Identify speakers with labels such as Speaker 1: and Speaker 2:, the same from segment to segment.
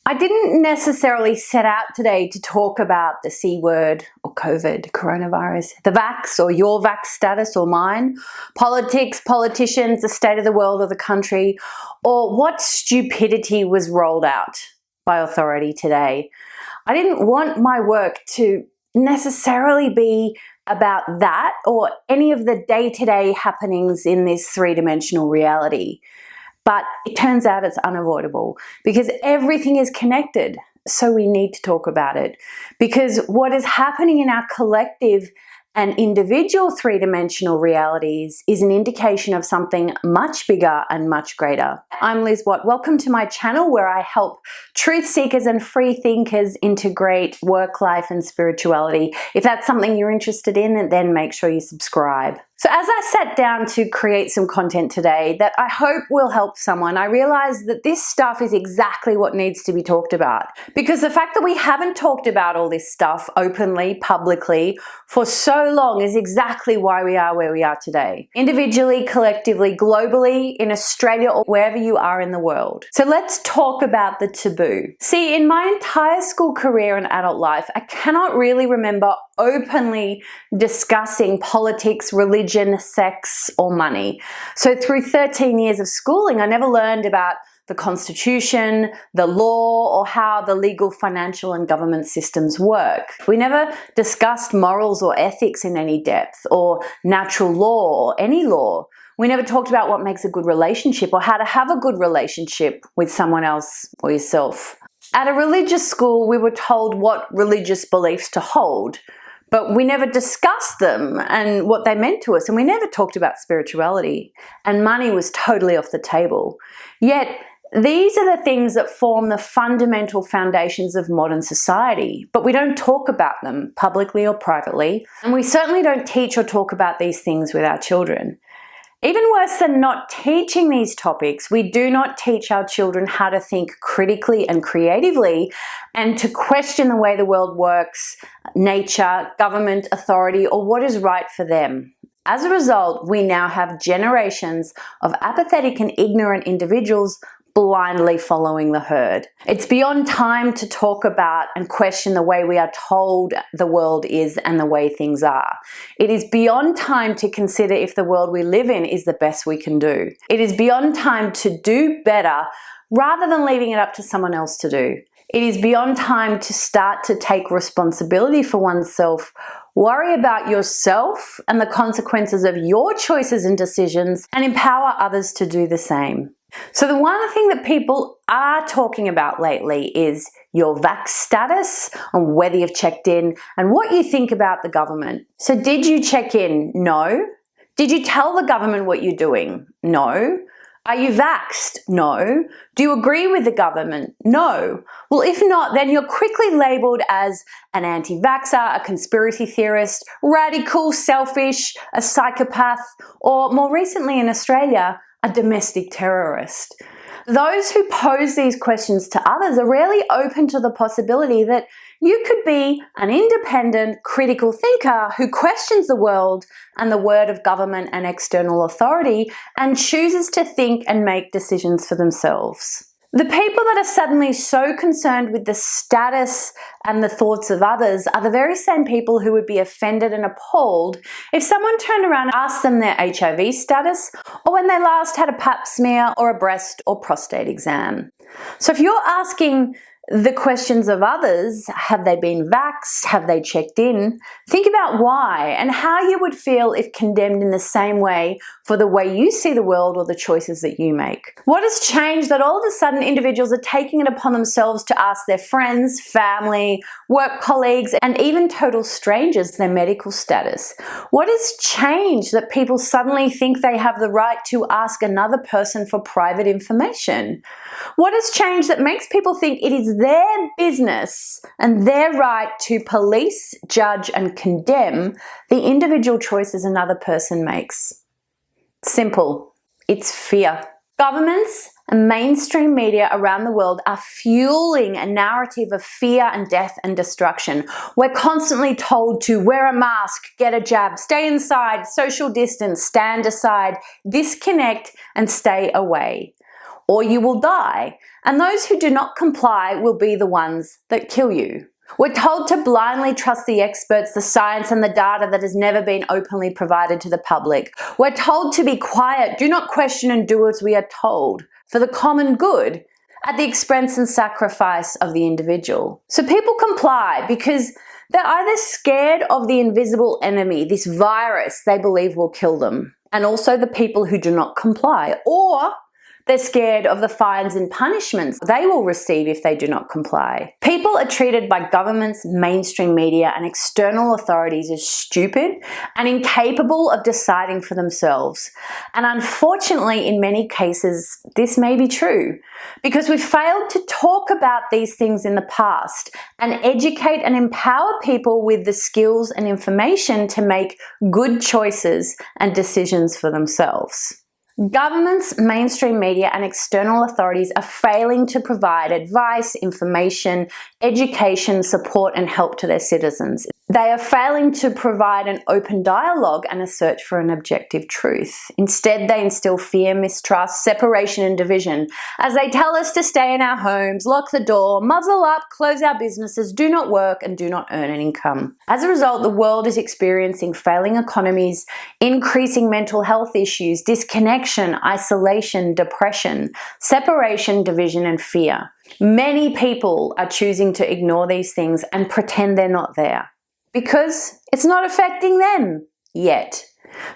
Speaker 1: I didn't necessarily set out today to talk about the C word or COVID, coronavirus, the vax or your vax status or mine, politics, politicians, the state of the world or the country, or what stupidity was rolled out by authority today. I didn't want my work to necessarily be about that or any of the day-to-day happenings in this three-dimensional reality. But it turns out it's unavoidable because everything is connected. So we need to talk about it because what is happening in our collective and individual three-dimensional realities is an indication of something much bigger and much greater. I'm Liz Watt. Welcome to my channel where I help truth seekers and free thinkers integrate work, life, and spirituality. If that's something you're interested in, then make sure you subscribe. So as I sat down to create some content today that I hope will help someone, I realized that this stuff is exactly what needs to be talked about. Because the fact that we haven't talked about all this stuff openly, publicly, for so long is exactly why we are where we are today. Individually, collectively, globally, in Australia, or wherever you are in the world. So let's talk about the taboo. See, in my entire school career and adult life, I cannot really remember openly discussing politics, religion, sex, or money. So through 13 years of schooling, I never learned about the Constitution, the law, or how the legal, financial, and government systems work. We never discussed morals or ethics in any depth, or natural law, or any law. We never talked about what makes a good relationship or how to have a good relationship with someone else or yourself. At a religious school, we were told what religious beliefs to hold, but we never discussed them and what they meant to us, and we never talked about spirituality, and money was totally off the table. Yet, these are the things that form the fundamental foundations of modern society, but we don't talk about them publicly or privately, and we certainly don't teach or talk about these things with our children. Even worse than not teaching these topics, we do not teach our children how to think critically and creatively and to question the way the world works, nature, government, authority, or what is right for them. As a result, we now have generations of apathetic and ignorant individuals blindly following the herd. It's beyond time to talk about and question the way we are told the world is and the way things are. It is beyond time to consider if the world we live in is the best we can do. It is beyond time to do better rather than leaving it up to someone else to do. It is beyond time to start to take responsibility for oneself, worry about yourself and the consequences of your choices and decisions, and empower others to do the same. So the one thing that people are talking about lately is your vax status and whether you've checked in and what you think about the government. So did you check in? No. Did you tell the government what you're doing? No. Are you vaxxed? No. Do you agree with the government? No. Well, if not, then you're quickly labelled as an anti-vaxxer, a conspiracy theorist, radical, selfish, a psychopath, or more recently in Australia, a domestic terrorist. Those who pose these questions to others are rarely open to the possibility that you could be an independent, critical thinker who questions the world and the word of government and external authority and chooses to think and make decisions for themselves. The people that are suddenly so concerned with the status and the thoughts of others are the very same people who would be offended and appalled if someone turned around and asked them their HIV status or when they last had a pap smear or a breast or prostate exam. So if you're asking the questions of others, have they been vaxxed, have they checked in, think about why and how you would feel if condemned in the same way for the way you see the world or the choices that you make. What has changed that all of a sudden individuals are taking it upon themselves to ask their friends, family, work colleagues, and even total strangers their medical status? What has changed that people suddenly think they have the right to ask another person for private information? What has changed that makes people think it is their business and their right to police, judge, and condemn the individual choices another person makes? Simple. It's fear. Governments and mainstream media around the world are fueling a narrative of fear and death and destruction. We're constantly told to wear a mask, get a jab, stay inside, social distance, stand aside, disconnect, and stay away. or you will die. And those who do not comply will be the ones that kill you. We're told to blindly trust the experts, the science, and the data that has never been openly provided to the public. We're told to be quiet, do not question, and do as we are told for the common good at the expense and sacrifice of the individual. So people comply because they're either scared of the invisible enemy, this virus they believe will kill them, and also the people who do not comply, or they're scared of the fines and punishments they will receive if they do not comply. People are treated by governments, mainstream media, and external authorities as stupid and incapable of deciding for themselves. And unfortunately, in many cases, this may be true because we've failed to talk about these things in the past and educate and empower people with the skills and information to make good choices and decisions for themselves. Governments, mainstream media, and external authorities are failing to provide advice, information, education, support, and help to their citizens. They are failing to provide an open dialogue and a search for an objective truth. Instead, they instill fear, mistrust, separation, and division as they tell us to stay in our homes, lock the door, muzzle up, close our businesses, do not work, and do not earn an income. As a result, the world is experiencing failing economies, increasing mental health issues, disconnection, isolation, depression, separation, division, and fear. Many people are choosing to ignore these things and pretend they're not there because it's not affecting them yet,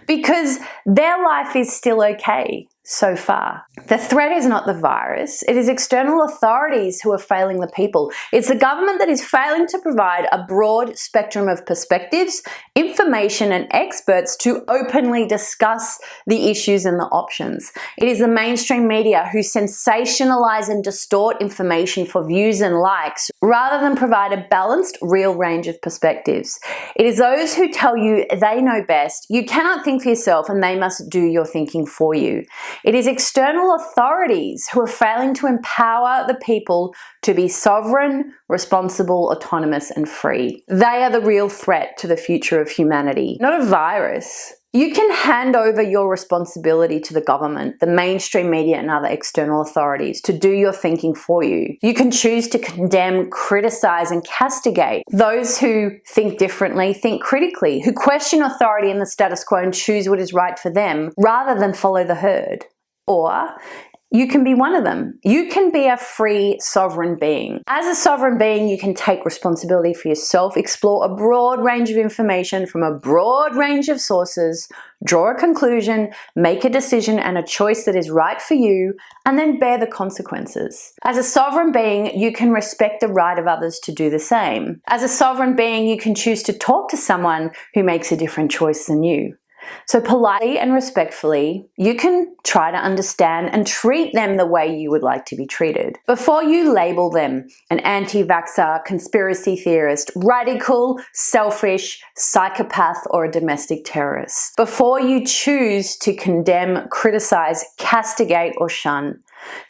Speaker 1: because their life is still okay so far. The threat is not the virus, it is external authorities who are failing the people. It's the government that is failing to provide a broad spectrum of perspectives, information, and experts to openly discuss the issues and the options. It is the mainstream media who sensationalize and distort information for views and likes rather than provide a balanced, real range of perspectives. It is those who tell you they know best, you cannot think for yourself, and they must do your thinking for you. It is external authorities who are failing to empower the people to be sovereign, responsible, autonomous, and free. They are the real threat to the future of humanity, not a virus. You can hand over your responsibility to the government, the mainstream media, and other external authorities to do your thinking for you. You can choose to condemn, criticize, and castigate those who think differently, think critically, who question authority and the status quo and choose what is right for them rather than follow the herd. Or you can be one of them. You can be a free, sovereign being. As a sovereign being, you can take responsibility for yourself, explore a broad range of information from a broad range of sources, draw a conclusion, make a decision and a choice that is right for you, and then bear the consequences. As a sovereign being, you can respect the right of others to do the same. As a sovereign being, you can choose to talk to someone who makes a different choice than you. So politely and respectfully, you can try to understand and treat them the way you would like to be treated. Before you label them an anti-vaxxer, conspiracy theorist, radical, selfish, psychopath, or a domestic terrorist. Before you choose to condemn, criticize, castigate, or shun,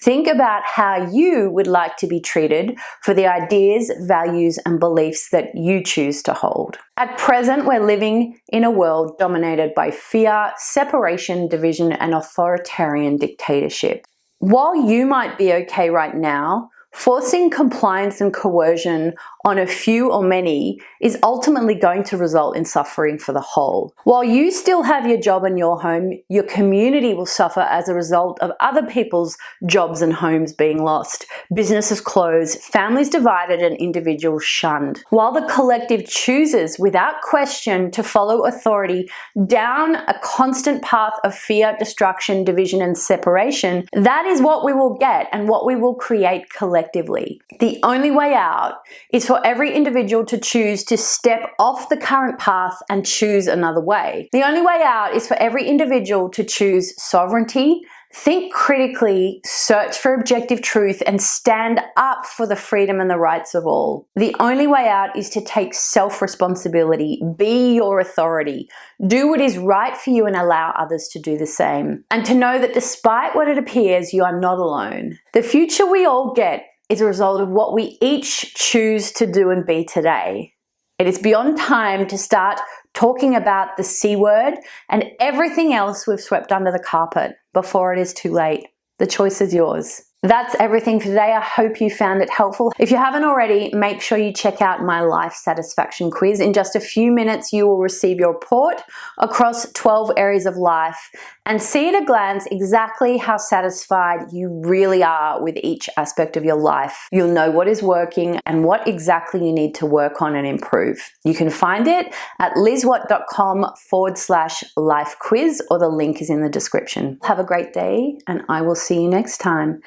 Speaker 1: think about how you would like to be treated for the ideas, values, and beliefs that you choose to hold. At present, we're living in a world dominated by fear, separation, division, and authoritarian dictatorship. While you might be okay right now, forcing compliance and coercion on a few or many is ultimately going to result in suffering for the whole. While you still have your job and your home, your community will suffer as a result of other people's jobs and homes being lost, businesses closed, families divided, and individuals shunned. While the collective chooses without question to follow authority down a constant path of fear, destruction, division, and separation, that is what we will get and what we will create collectively. The only way out is for every individual to choose to step off the current path and choose another way. The only way out is for every individual to choose sovereignty, think critically, search for objective truth, and stand up for the freedom and the rights of all. The only way out is to take self-responsibility, be your authority, do what is right for you and allow others to do the same. And to know that despite what it appears, you are not alone. The future we all get is a result of what we each choose to do and be today. It is beyond time to start talking about the C word and everything else we've swept under the carpet before it is too late. The choice is yours. That's everything for today. I hope you found it helpful. If you haven't already, make sure you check out my life satisfaction quiz. In just a few minutes, you will receive your report across 12 areas of life and see at a glance exactly how satisfied you really are with each aspect of your life. You'll know what is working and what exactly you need to work on and improve. You can find it at lizwatt.com/life quiz, or the link is in the description. Have a great day, and I will see you next time.